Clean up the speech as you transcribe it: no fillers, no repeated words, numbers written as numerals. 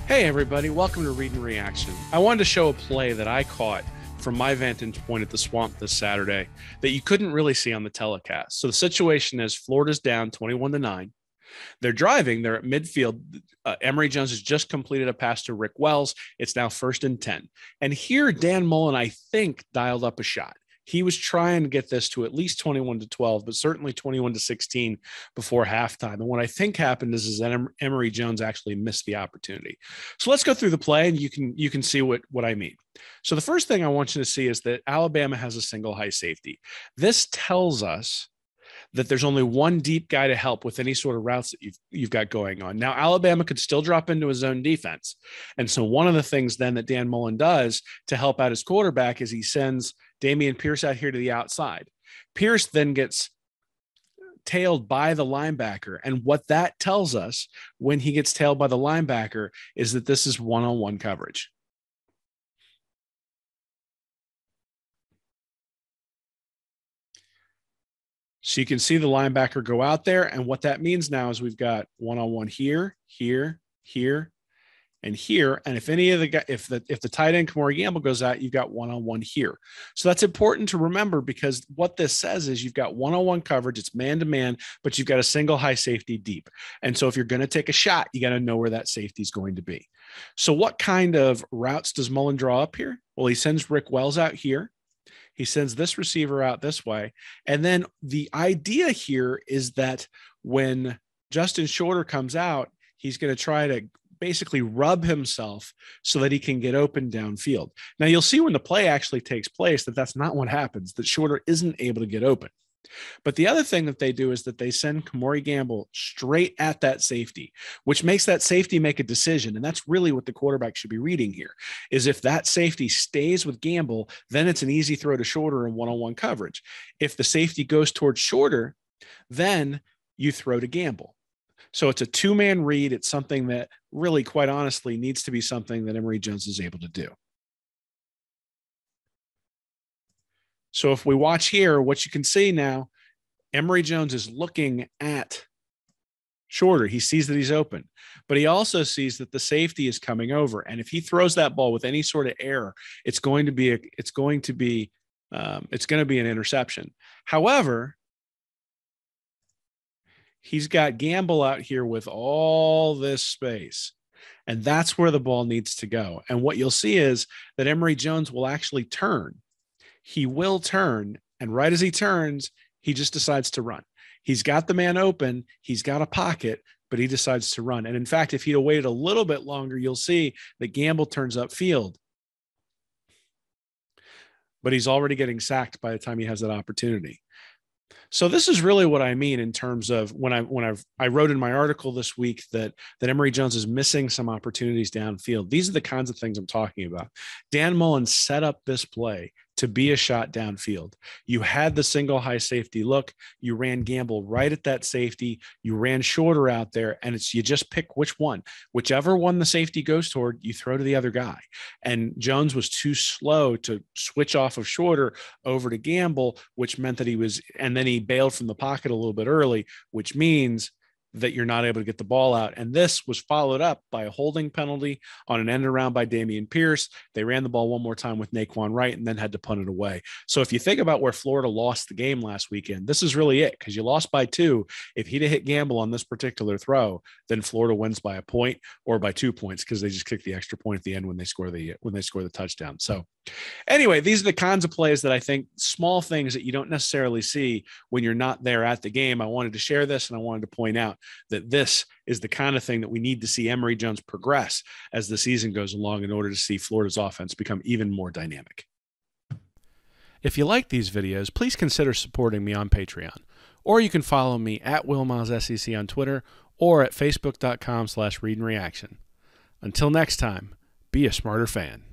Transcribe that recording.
Hey everybody, welcome to Read and Reaction. I wanted to show a play that I caught from my vantage point at the Swamp this Saturday that you couldn't really see on the telecast. So the situation is Florida's down 21-9. They're driving, they're at midfield. Emory Jones has just completed a pass to Rick Wells. It's now 1st and 10. And here Dan Mullen, I think, dialed up a shot. He was trying to get this to at least 21-12, but certainly 21-16 before halftime. And what I think happened is that Emory Jones actually missed the opportunity. So let's go through the play, and you can see what I mean. So the first thing I want you to see is that Alabama has a single high safety. This tells us that there's only one deep guy to help with any sort of routes that you've got going on. Now, Alabama could still drop into a zone defense. And so one of the things then that Dan Mullen does to help out his quarterback is he sends Dameon Pierce out here to the outside. Pierce then gets tailed by the linebacker. And what that tells us when he gets tailed by the linebacker is that this is one-on-one coverage. So you can see the linebacker go out there. And what that means now is we've got one-on-one here, here, here, and here. And if any of the if the tight end Emory Gamble goes out, you've got one-on-one here. So that's important to remember, because what this says is you've got one-on-one coverage, it's man-to-man, but you've got a single high safety deep. And so if you're going to take a shot, you got to know where that safety is going to be. So what kind of routes does Mullen draw up here? Well, he sends Rick Wells out here. He sends this receiver out this way. And then the idea here is that when Justin Shorter comes out, he's going to try to basically rub himself so that he can get open downfield. Now, you'll see when the play actually takes place that that's not what happens, that Shorter isn't able to get open. But the other thing that they do is that they send Emory Gamble straight at that safety, which makes that safety make a decision. And that's really what the quarterback should be reading here, is if that safety stays with Gamble, then it's an easy throw to Shorter in one-on-one coverage. If the safety goes towards Shorter, then you throw to Gamble. So it's a two-man read. It's something that really, quite honestly, needs to be something that Emory Jones is able to do. So if we watch here, what you can see now, Emory Jones is looking at Shorter. He sees that he's open, but he also sees that the safety is coming over. And if he throws that ball with any sort of error, it's going to be an interception. However, he's got Gamble out here with all this space, and that's where the ball needs to go. And what you'll see is that Emory Jones will actually turn. He will turn, and right as he turns, he just decides to run. He's got the man open, he's got a pocket, but he decides to run. And in fact, if he'd have waited a little bit longer, you'll see that Gamble turns upfield. But he's already getting sacked by the time he has that opportunity. So this is really what I mean in terms of when I wrote in my article this week that Emory Jones is missing some opportunities downfield. These are the kinds of things I'm talking about. Dan Mullen set up this play to be a shot downfield. You had the single high safety look. You ran Gamble right at that safety. You ran Shorter out there, and you just pick which one. Whichever one the safety goes toward, you throw to the other guy. And Jones was too slow to switch off of Shorter over to Gamble, which meant that and then he bailed from the pocket a little bit early, which means that you're not able to get the ball out. And this was followed up by a holding penalty on an end around by Dameon Pierce. They ran the ball one more time with Naquan Wright and then had to punt it away. So if you think about where Florida lost the game last weekend, this is really it, because you lost by 2. If he'd have hit Gamble on this particular throw, then Florida wins by a point or by 2 points, because they just kick the extra point at the end when they score the touchdown. So anyway, these are the kinds of plays that I think, small things that you don't necessarily see when you're not there at the game. I wanted to share this, and I wanted to point out that this is the kind of thing that we need to see Emory Jones progress as the season goes along in order to see Florida's offense become even more dynamic. If you like these videos, please consider supporting me on Patreon, or you can follow me at WillMilesSEC on Twitter or at Facebook.com/readandreaction. Until next time, be a smarter fan.